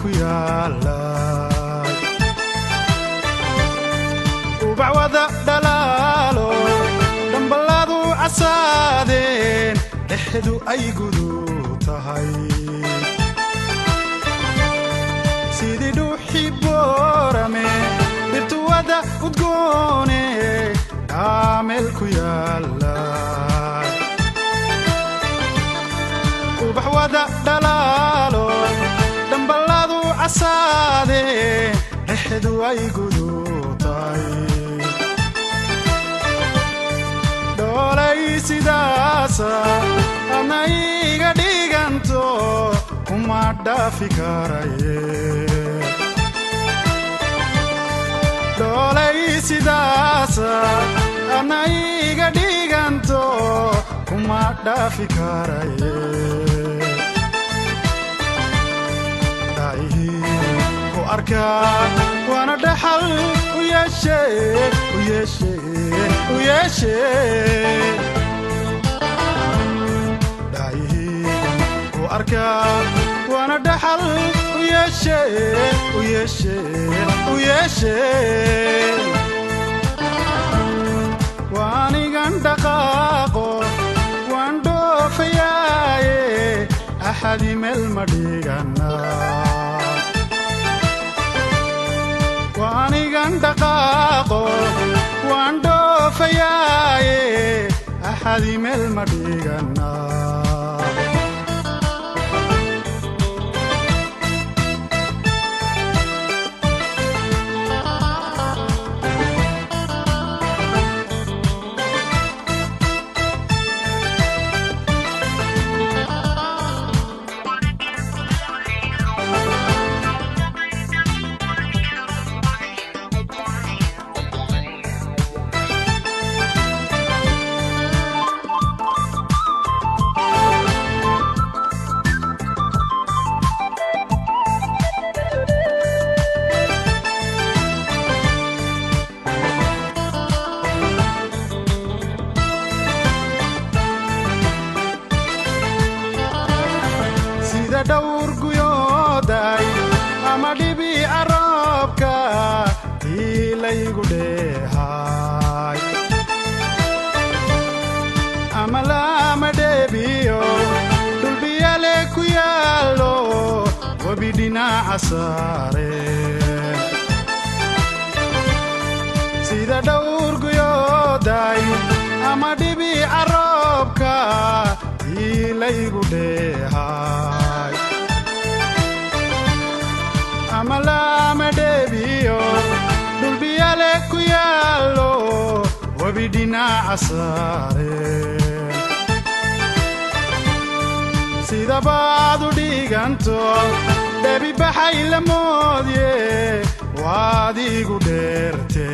ku yaala ubawada dalaalo dambaladu asaadeen dhexdu ay gudu tahay sidii dhuuxi boorame birtuwada udgoone meel ku yaala ubawada dalaalo dambaladu asaadeen dhexdu ay gudu tahay doolay sidaasa anayga dhiganto kuma dhaafi karaye doolay sidaasa anayga dhiganto kuma dhaafi karaye daayihi ku arkaa waana dhaxal u yeeshe daayihi ku arkaa waana dhaxal u yeeshe waanigan dhaqaaqo waan dhoofayaaye axadi meel ma dhigana waanigan dhaqaaqo waan dhoofayaaye axadi meel ma dhigana dawr guyooday ama dhibi arabka ilaygu dheehay ama lama dhebiyo dulbiyale ku yaalo wabi dhinaca saare sida dawr guyooday ama dhibi arabka ilaygu dheehay ama lama dhebiyo dulbiyale ku yaalo wabi dhinaca saare sida baad u dhiganto dhebi baxay la moodye waad igu dheerte